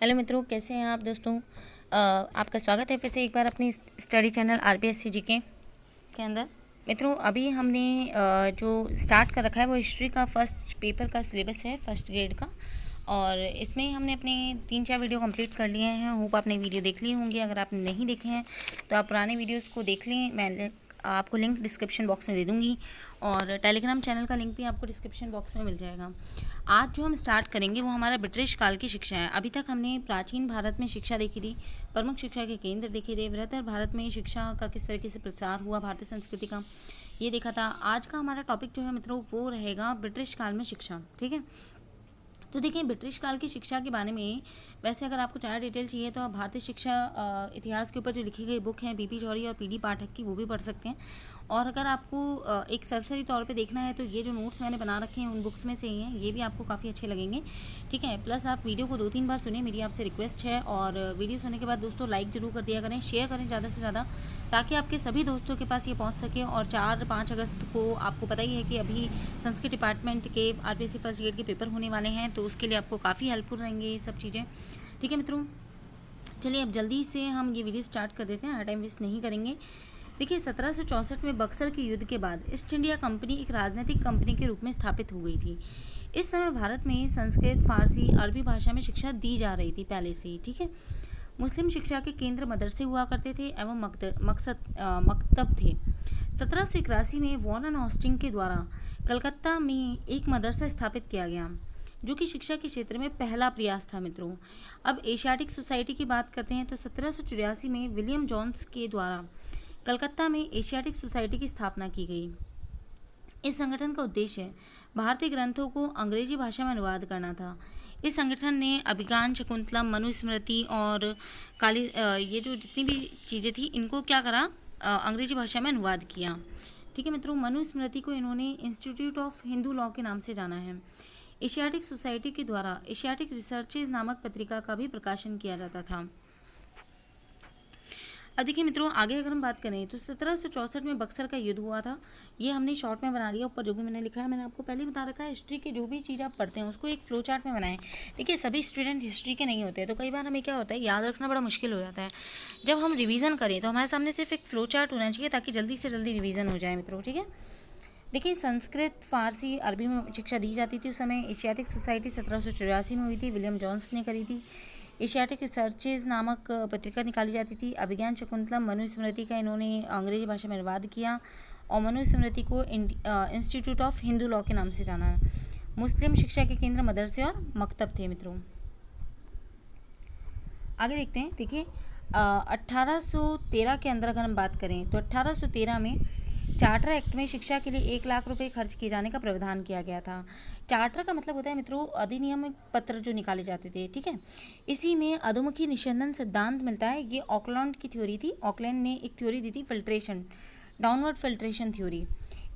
Hello मित्रों, कैसे हैं आप दोस्तों। आपका स्वागत है फिर से एक बार अपनी स्टडी चैनल आरपीएससी जीके के अंदर। मित्रों, अभी हमने जो स्टार्ट कर रखा है वो हिस्ट्री का फर्स्ट पेपर का सिलेबस है, फर्स्ट ग्रेड का। और इसमें हमने अपने 3-4 वीडियो कंप्लीट कर लिए हैं। होप आपने वीडियो देख लिए होंगे। अगर आपने नहीं देखे हैं तो आप पुराने वीडियोस को देख लें। मैं आपको लिंक डिस्क्रिप्शन बॉक्स में दे दूँगी और टेलीग्राम चैनल का लिंक भी आपको डिस्क्रिप्शन बॉक्स में मिल जाएगा। आज जो हम स्टार्ट करेंगे वो हमारा ब्रिटिश काल की शिक्षा है। अभी तक हमने प्राचीन भारत में शिक्षा देखी थी, प्रमुख शिक्षा के केंद्र देखे थे, बृहत्तर भारत में शिक्षा का किस तरीके से प्रसार हुआ, भारतीय संस्कृति का, ये देखा था। आज का हमारा टॉपिक जो है मित्रों वो रहेगा ब्रिटिश काल में शिक्षा। ठीक है, तो देखिए ब्रिटिश काल की शिक्षा के बारे में वैसे अगर आपको ज़्यादा डिटेल चाहिए तो आप भारतीय शिक्षा इतिहास के ऊपर जो लिखी गई बुक है बीपी जौहरी और पीडी पाठक की, वो भी पढ़ सकते हैं। और अगर आपको एक सरसरी तौर पे देखना है तो ये जो नोट्स मैंने बना रखे हैं उन बुक्स में से ही हैं, ये भी आपको काफ़ी अच्छे लगेंगे। ठीक है, प्लस आप वीडियो को 2-3 बार सुने, मेरी आपसे रिक्वेस्ट है। और वीडियो सुनने के बाद दोस्तों लाइक ज़रूर कर दिया करें, शेयर करें ज़्यादा से ज़्यादा, ताकि आपके सभी दोस्तों के पास ये पहुंच सके। और 4-5 अगस्त को आपको पता ही है कि अभी संस्कृत डिपार्टमेंट के आरपीएससी फर्स्ट ग्रेड के पेपर होने वाले हैं, तो उसके लिए आपको काफ़ी हेल्पफुल रहेंगे ये सब चीज़ें। ठीक है मित्रों, चलिए अब जल्दी से हम ये वीडियो स्टार्ट कर देते हैं, हर टाइम वेस्ट नहीं करेंगे। देखिए 1764 में बक्सर के युद्ध के बाद ईस्ट इंडिया कंपनी एक राजनीतिक कंपनी के रूप में स्थापित हो गई थी। इस समय भारत में संस्कृत, फारसी, अरबी भाषा में शिक्षा दी जा रही थी पहले से ही। ठीक है, मुस्लिम शिक्षा के केंद्र मदरसे हुआ करते थे एवं मकतब थे। 1781 में वॉरेन हॉस्टिंग के द्वारा कलकत्ता में एक मदरसा स्थापित किया गया, जो कि शिक्षा के क्षेत्र में पहला प्रयास था मित्रों। अब एशियाटिक सोसाइटी की बात करते हैं तो 1784 में विलियम जोन्स के द्वारा कलकत्ता में एशियाटिक सोसाइटी की स्थापना की गई। इस संगठन का उद्देश्य भारतीय ग्रंथों को अंग्रेजी भाषा में अनुवाद करना था। इस संगठन ने अभिज्ञान, शकुंतलम, मनुस्मृति और ये जो जितनी भी चीज़ें थी इनको क्या करा, अंग्रेजी भाषा में अनुवाद किया। ठीक है मित्रों, मनुस्मृति को इन्होंने इंस्टीट्यूट ऑफ हिंदू लॉ के नाम से जाना है। एशियाटिक सोसाइटी के द्वारा एशियाटिक रिसर्चेज नामक पत्रिका का भी प्रकाशन किया जाता था। अब देखिए मित्रों, आगे अगर हम बात करें तो 1764 में बक्सर का युद्ध हुआ था। ये हमने शॉर्ट में बना लिया, ऊपर जो भी मैंने लिखा है मैंने आपको पहले ही बता रखा है। हिस्ट्री की जो भी चीज़ आप पढ़ते हैं उसको एक फ्लो चार्ट में बनाएं। देखिए सभी स्टूडेंट हिस्ट्री के नहीं होते, तो कई बार हमें क्या होता है याद रखना बड़ा मुश्किल हो जाता है। जब हम रिवीजन करें तो हमारे सामने सिर्फ एक फ्लो चार्ट होना चाहिए ताकि जल्दी से जल्दी रिवीजन हो जाए मित्रों। ठीक है, देखिए संस्कृत, फारसी, अरबी में शिक्षा दी जाती थी उस समय। एशियाटिक सोसाइटी 1784 में हुई थी, विलियम जॉन्स ने करी थी। एशियाटिक रिसर्चेज नामक पत्रिका निकाली जाती थी। अभिज्ञान, शकुंतलम, मनुस्मृति का इन्होंने अंग्रेजी भाषा में अनुवाद किया और मनुस्मृति को इंस्टीट्यूट ऑफ हिंदू लॉ के नाम से जाना। मुस्लिम शिक्षा के केंद्र मदरसे और मकतब थे मित्रों। आगे देखते हैं। देखिए 1813 के अंदर अगर हम बात करें तो 1813 में चार्टर एक्ट में शिक्षा के लिए 1 लाख रुपए खर्च किए जाने का प्रावधान किया गया था। चार्टर का मतलब होता है मित्रों अधिनियम पत्र जो निकाले जाते थे। ठीक है, इसी में अधोमुखी निस्यंदन सिद्धांत मिलता है। ये ऑकलैंड की थ्योरी थी। ऑकलैंड ने एक थ्योरी दी थी फिल्ट्रेशन, डाउनवर्ड फिल्ट्रेशन थ्योरी।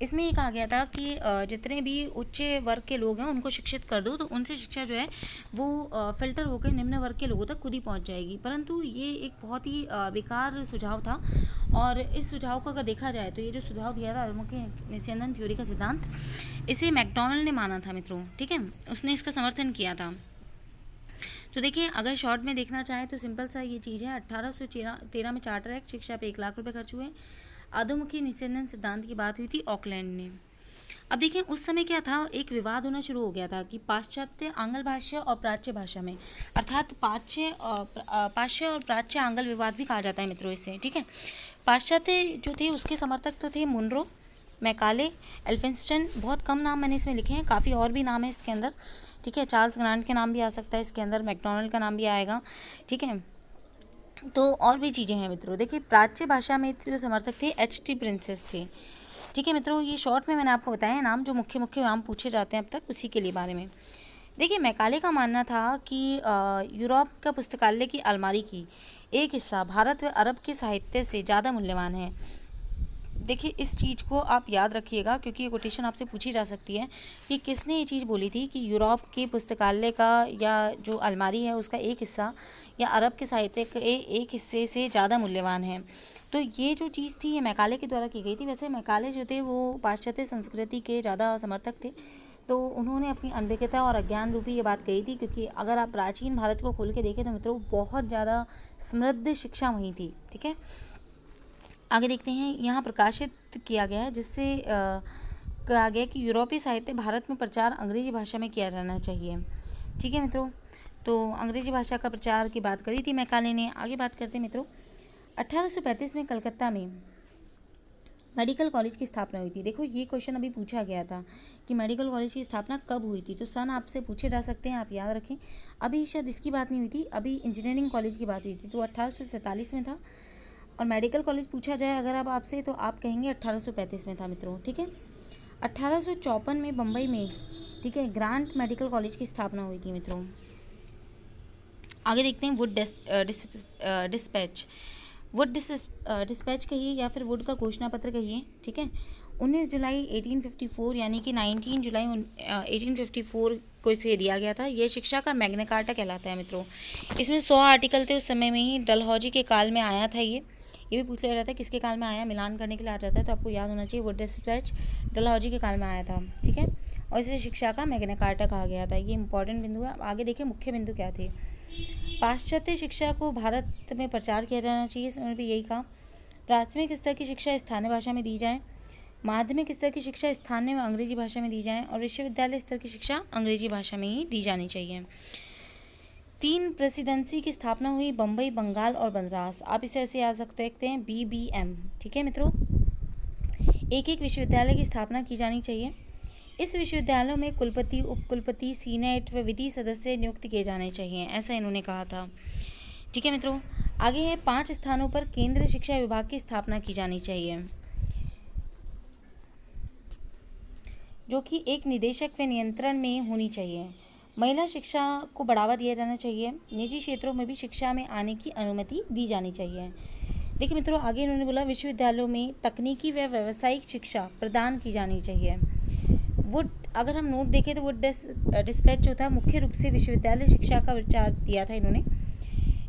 इसमें ये कहा गया था कि जितने भी उच्च वर्ग के लोग हैं उनको शिक्षित कर दो तो उनसे शिक्षा जो है वो फिल्टर होकर निम्न वर्ग के लोगों तक खुद ही पहुंच जाएगी। परंतु ये एक बहुत ही बेकार सुझाव था। और इस सुझाव को अगर देखा जाए तो ये जो सुझाव दिया था अधोमुखी निस्यंदन थ्योरी का सिद्धांत, इसे मैकडॉनल्ड ने माना था मित्रों। ठीक है, उसने इसका समर्थन किया था। तो देखिए अगर शॉर्ट में देखना चाहें तो सिंपल सा ये चीज़ है। 1813 में चार्टर एक्ट, शिक्षा पे 1 लाख रुपए खर्च हुए। अधोमुखी निस्यंदन सिद्धांत की बात हुई थी ऑकलैंड ने। अब देखिए उस समय क्या था, एक विवाद होना शुरू हो गया था कि पाश्चात्य आंग्ल भाषा और प्राच्य भाषा में, अर्थात पाश्चात्य और प्राच्य आंग्ल विवाद भी कहा जाता है मित्रों इसे। ठीक है, पाश्चात्य जो थे उसके समर्थक तो थे मुनरो, मैकाले, एल्फिंस्टन। बहुत कम नाम मैंने इसमें लिखे हैं, काफ़ी और भी नाम है इसके अंदर। ठीक है, चार्ल्स ग्रांट के नाम भी आ सकता है इसके अंदर, मैकडॉनल्ड का नाम भी आएगा। ठीक है, तो और भी चीज़ें हैं मित्रों। देखिए प्राच्य भाषा में जो समर्थक थे एच.टी. प्रिंसेस थे। ठीक है मित्रों, ये शॉर्ट में मैंने आपको बताया है नाम, जो मुख्य मुख्य नाम पूछे जाते हैं अब तक उसी के लिए बारे में। देखिए मैकाले का मानना था कि यूरोप का पुस्तकालय की अलमारी की एक हिस्सा भारत व अरब के साहित्य से ज़्यादा मूल्यवान है। देखिए इस चीज़ को आप याद रखिएगा क्योंकि ये कोटेशन आपसे पूछी जा सकती है कि किसने ये चीज़ बोली थी कि यूरोप के पुस्तकालय का या जो अलमारी है उसका एक हिस्सा या अरब के साहित्य के एक हिस्से से ज़्यादा मूल्यवान है। तो ये जो चीज़ थी ये मैकाले के द्वारा की गई थी। वैसे मैकाले जो थे वो पाश्चात्य संस्कृति के ज़्यादा समर्थक थे। तो उन्होंने अपनी अनभिज्ञता और अज्ञान रूपी ये बात कही थी, क्योंकि अगर आप प्राचीन भारत को खोल के देखें तो मित्रों बहुत ज़्यादा समृद्ध शिक्षा वहीं थी। ठीक है, आगे देखते हैं। यहाँ प्रकाशित किया गया है जिससे कहा गया कि यूरोपीय साहित्य भारत में प्रचार अंग्रेजी भाषा में किया जाना चाहिए। ठीक है मित्रों, तो अंग्रेजी भाषा का प्रचार की बात करी थी मैकाले ने। आगे बात करते हैं मित्रों, 1835 में कलकत्ता में मेडिकल कॉलेज की स्थापना हुई थी। देखो ये क्वेश्चन अभी पूछा गया था कि मेडिकल कॉलेज की स्थापना कब हुई थी, तो सन आपसे पूछे जा सकते हैं, आप याद रखें। अभी शायद इसकी बात नहीं हुई थी, अभी इंजीनियरिंग कॉलेज की बात हुई थी, तो 1847 में था। और मेडिकल कॉलेज पूछा जाए अगर आप आपसे, तो आप कहेंगे 1835 में था मित्रों। ठीक है, 1854 में बम्बई में, ठीक है, ग्रांट मेडिकल कॉलेज की स्थापना हुई थी मित्रों। आगे देखते हैं वुड डिस्पैच। वुड डिस्पैच कहिए या फिर वुड का घोषणा पत्र कहिए। ठीक है, 19 जुलाई 1854 यानी कि 19 जुलाई 1854 को इसे दिया गया था। यह शिक्षा का मैग्ना कार्टा कहलाता है मित्रों। इसमें 100 आर्टिकल थे उस समय में ही। डलहौजी के काल में आया था ये भी पूछ लिया जाता है किसके काल में आया, मिलान करने के लिए आ जाता है, तो आपको याद होना चाहिए वुड डिस्पैच डलहौजी के काल में आया था। ठीक है, और इसे शिक्षा का मैग्ना कार्टा कहा गया था। ये इंपॉर्टेंट बिंदु है। आगे देखिए मुख्य बिंदु क्या थे। पाश्चात्य शिक्षा को भारत में प्रचार किया जाना चाहिए, उन्होंने भी यही कहा। प्राथमिक स्तर की शिक्षा स्थानीय भाषा में दी जाए, माध्यमिक स्तर की शिक्षा स्थानीय व अंग्रेजी भाषा में दी जाए, और विश्वविद्यालय स्तर की शिक्षा अंग्रेजी भाषा में ही दी जानी चाहिए। 3 प्रेसिडेंसी की स्थापना हुई, बम्बई, बंगाल और मद्रास। आप इसे ऐसे याद रख सकते हैं, BBM। ठीक है मित्रों, एक विश्वविद्यालय की स्थापना की जानी चाहिए। इस विश्वविद्यालयों में कुलपति, उपकुलपति, सीनेट व विधि सदस्य नियुक्त किए जाने चाहिए, ऐसा इन्होंने कहा था। ठीक है मित्रों, आगे है 5 स्थानों पर केंद्रीय शिक्षा विभाग की स्थापना की जानी चाहिए, जो कि एक निदेशक व नियंत्रण में होनी चाहिए। महिला शिक्षा को बढ़ावा दिया जाना चाहिए। निजी क्षेत्रों में भी शिक्षा में आने की अनुमति दी जानी चाहिए। देखिए मित्रों, आगे इन्होंने बोला विश्वविद्यालयों में तकनीकी व व्यावसायिक शिक्षा प्रदान की जानी चाहिए। वुड, अगर हम नोट देखें तो वुड डिस्पैच जो था मुख्य रूप से विश्वविद्यालय शिक्षा का विचार दिया था इन्होंने।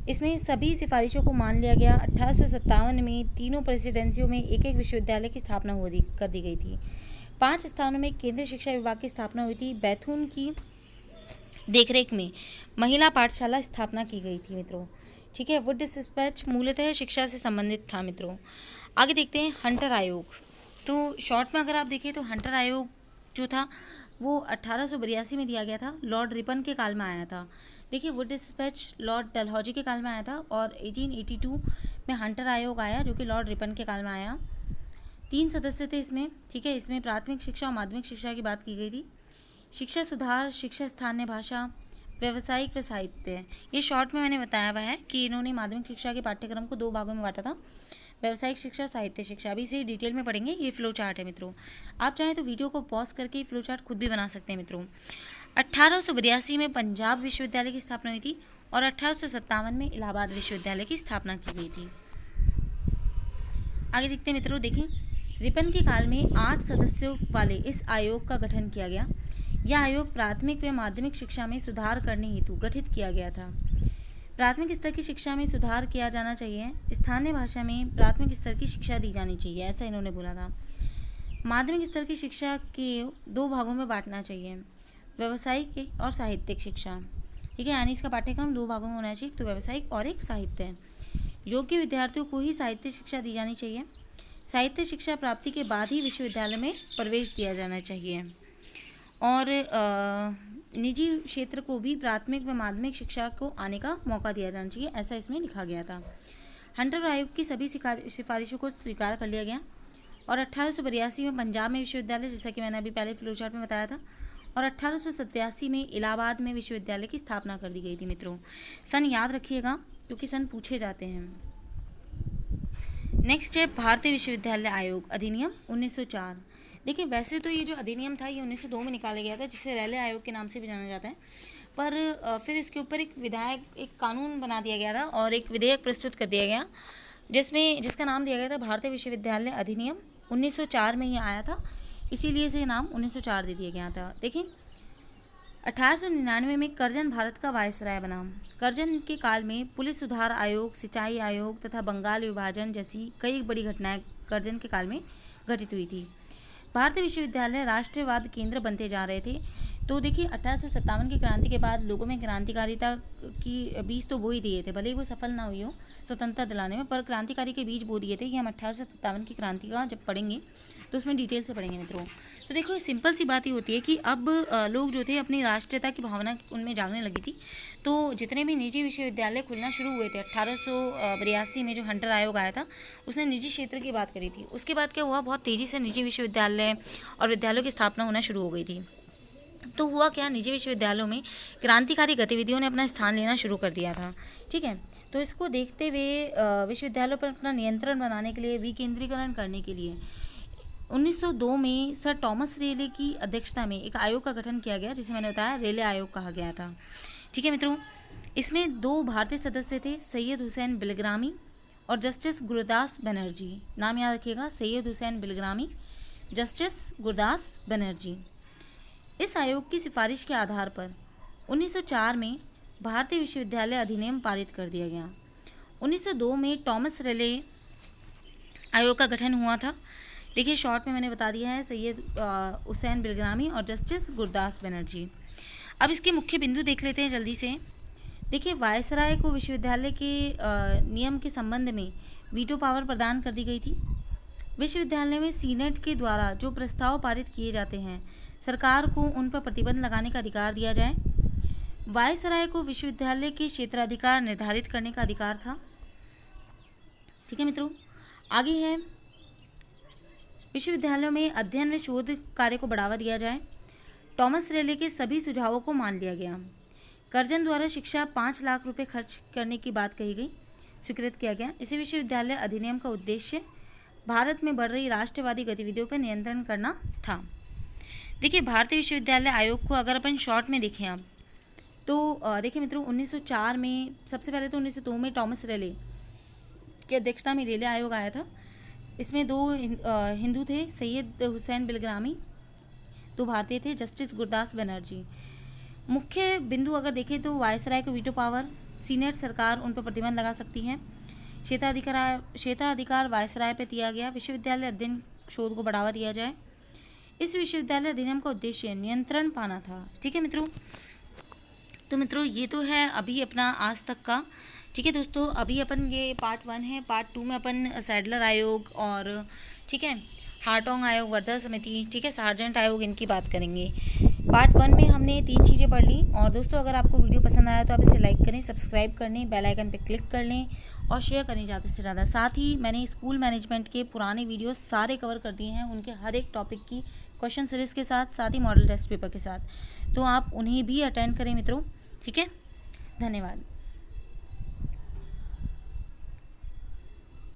इसमें सभी सिफारिशों को मान लिया गया। 1857 में तीनों प्रेसिडेंसियों में एक विश्वविद्यालय की स्थापना कर दी गई थी। 5 स्थानों में केंद्रीय शिक्षा विभाग की स्थापना हुई थी। बैथून की देखरेख में महिला पाठशाला स्थापना की गई थी मित्रों। ठीक है, वुड डिस्पैच मूलतः शिक्षा से संबंधित था मित्रों। आगे देखते हैं हंटर आयोग। तो शॉर्ट में अगर आप देखें तो हंटर आयोग जो था वो 1882 में दिया गया था, लॉर्ड रिपन के काल में आया था। देखिए वुड डिस्पैच लॉर्ड डलहौजी के काल में आया था, और 1882 में हंटर आयोग आया जो कि लॉर्ड रिपन के काल में आया। 3 सदस्य थे इसमें। ठीक है, इसमें प्राथमिक शिक्षा और माध्यमिक शिक्षा की बात की गई थी। शिक्षा सुधार, शिक्षा स्थानीय भाषा, व्यावसायिक व साहित्य। ये शॉर्ट में मैंने बताया हुआ है कि इन्होंने माध्यमिक शिक्षा के पाठ्यक्रम को 2 भागों में बांटा था, व्यावसायिक शिक्षा, साहित्य शिक्षा। अभी इसे डिटेल में पढ़ेंगे। ये फ्लो चार्ट है मित्रों, आप चाहें तो वीडियो को पॉज करके फ्लो चार्ट खुद भी बना सकते हैं मित्रों। 1882 में पंजाब विश्वविद्यालय की स्थापना हुई थी, और 1857 में इलाहाबाद विश्वविद्यालय की स्थापना की गई थी। आगे देखते हैं मित्रों, देखें रिपन के काल में 8 सदस्यों वाले इस आयोग का गठन किया गया। यह आयोग प्राथमिक व माध्यमिक शिक्षा में सुधार करने हेतु गठित किया गया था। प्राथमिक स्तर की शिक्षा में सुधार किया जाना चाहिए। स्थानीय भाषा में प्राथमिक स्तर की शिक्षा दी जानी चाहिए, ऐसा इन्होंने बोला था। माध्यमिक स्तर की शिक्षा के 2 भागों में बांटना चाहिए, व्यावसायिक और साहित्यिक शिक्षा। ठीक है, यानी इसका पाठ्यक्रम 2 भागों में होना चाहिए, तो व्यावसायिक और एक साहित्य। योग्य विद्यार्थियों को ही साहित्य शिक्षा दी जानी चाहिए। साहित्य शिक्षा प्राप्ति के बाद ही विश्वविद्यालय में प्रवेश दिया जाना चाहिए। और निजी क्षेत्र को भी प्राथमिक व माध्यमिक शिक्षा को आने का मौका दिया जाना चाहिए, ऐसा इसमें लिखा गया था। हंटर आयोग की सभी सिफारिशों को स्वीकार कर लिया गया, और 1882 में पंजाब में विश्वविद्यालय, जैसा कि मैंने अभी पहले फ्लो चार्ट में बताया था, और 1887 में इलाहाबाद में विश्वविद्यालय की स्थापना कर दी गई थी मित्रों। सन याद रखिएगा क्योंकि सन पूछे जाते हैं। नेक्स्ट है भारतीय विश्वविद्यालय आयोग अधिनियम 1904। देखिए वैसे तो ये जो अधिनियम था ये 1902 में निकाला गया था, जिसे रेले आयोग के नाम से भी जाना जाता है, पर फिर इसके ऊपर एक कानून बना दिया गया था और एक विधेयक प्रस्तुत कर दिया गया, जिसका नाम दिया गया था भारतीय विश्वविद्यालय अधिनियम। 1904 में ये आया था, इसीलिए इसे नाम 1904 दे दिया गया था। देखिए 1899 में करजन भारत का वायसराय बना। करजन के काल में पुलिस सुधार आयोग, सिंचाई आयोग तथा बंगाल विभाजन जैसी कई बड़ी घटनाएं करजन के काल में घटित हुई थी। भारतीय विश्वविद्यालय राष्ट्रवाद केंद्र बनते जा रहे थे। तो देखिए 1857 की क्रांति के बाद लोगों में क्रांतिकारिता की बीज तो बो ही दिए थे, भले ही वो सफल ना हुई हो स्वतंत्रता दिलाने में, पर क्रांतिकारी के बीज बो दिए थे। ये हम 1857 की क्रांति का जब पढ़ेंगे तो उसमें डिटेल से पढ़ेंगे मित्रों। तो देखो, ये सिंपल सी बात ही होती है कि अब लोग जो थे अपनी राष्ट्रीयता की भावना उनमें जागने लगी थी। तो जितने भी निजी विश्वविद्यालय खुलना शुरू हुए थे, 1882 में जो हंटर आयोग आया था उसने निजी क्षेत्र की बात करी थी। उसके बाद क्या हुआ, बहुत तेज़ी से निजी विश्वविद्यालय और विद्यालयों की स्थापना होना शुरू हो गई थी। तो हुआ क्या, निजी विश्वविद्यालयों में क्रांतिकारी गतिविधियों ने अपना स्थान लेना शुरू कर दिया था। ठीक है, तो इसको देखते हुए विश्वविद्यालयों पर अपना नियंत्रण बनाने के लिए, विकेंद्रीकरण करने के लिए 1902 में सर टॉमस रेले की अध्यक्षता में एक आयोग का गठन किया गया, जिसे मैंने बताया रेले आयोग कहा गया था। ठीक है मित्रों, इसमें 2 भारतीय सदस्य थे, सैयद हुसैन बिलग्रामी और जस्टिस गुरदास बनर्जी। नाम याद रखिएगा, सैयद हुसैन बिलग्रामी, जस्टिस गुरदास बनर्जी। इस आयोग की सिफारिश के आधार पर 1904 में भारतीय विश्वविद्यालय अधिनियम पारित कर दिया गया। 1902 में टॉमस रेले आयोग का गठन हुआ था। देखिए शॉर्ट में मैंने बता दिया है, सैयद हुसैन बिलग्रामी और जस्टिस गुरदास बनर्जी। अब इसके मुख्य बिंदु देख लेते हैं जल्दी से। देखिए, वायसराय को विश्वविद्यालय के नियम के संबंध में वीटो पावर प्रदान कर दी गई थी। विश्वविद्यालय में सीनेट के द्वारा जो प्रस्ताव पारित किए जाते हैं, सरकार को उन पर प्रतिबंध लगाने का अधिकार दिया जाए। वायसराय को विश्वविद्यालय के क्षेत्राधिकार निर्धारित करने का अधिकार था। ठीक है मित्रों, आगे है विश्वविद्यालयों में अध्ययन व शोध कार्य को बढ़ावा दिया जाए। टॉमस रेले के सभी सुझावों को मान लिया गया। कर्जन द्वारा शिक्षा 5 लाख रुपए खर्च करने की बात कही गई, स्वीकृत किया गया। इसी विश्वविद्यालय अधिनियम का उद्देश्य भारत में बढ़ रही राष्ट्रवादी गतिविधियों पर नियंत्रण करना था। देखिए, भारतीय विश्वविद्यालय आयोग को अगर अपन शॉर्ट में देखें अब तो देखिए मित्रों, 1904 में सबसे पहले तो 1902 में टॉमस रेले की अध्यक्षता में रेले आयोग आया था। इसमें 2 हिंदू थे, सैयद हुसैन बिलग्रामी, 2 भारतीय थे, जस्टिस गुरदास बनर्जी। मुख्य बिंदु अगर देखें तो वायसराय को वीटो पावर, सीनेट सरकार उन पर प्रतिबंध लगा सकती है, क्षेत्राधिकार वायसराय पर दिया गया, विश्वविद्यालय अध्ययन शोध को बढ़ावा दिया जाए। इस विश्वविद्यालय अधिनियम का उद्देश्य नियंत्रण पाना था। ठीक है मित्रों, तो मित्रों ये तो है अभी अपना आज तक का। ठीक है दोस्तों, अभी अपन ये पार्ट 1 है। पार्ट 2 में अपन सैडलर आयोग और ठीक है हार्टोंग आयोग, वर्धा समिति, ठीक है सार्जेंट आयोग, इनकी बात करेंगे। पार्ट 1 में हमने 3 चीज़ें पढ़ ली। और दोस्तों अगर आपको वीडियो पसंद आया तो आप इसे लाइक करें, सब्सक्राइब कर लें, बेल आइकन पर क्लिक कर लें और शेयर करें ज़्यादा से ज़्यादा। साथ ही मैंने स्कूल मैनेजमेंट के पुराने वीडियो सारे कवर कर दिए हैं, उनके हर एक टॉपिक की क्वेश्चन सीरीज़ के साथ ही मॉडल टेस्ट पेपर के साथ, तो आप उन्हें भी अटेंड करें मित्रों। ठीक है, धन्यवाद।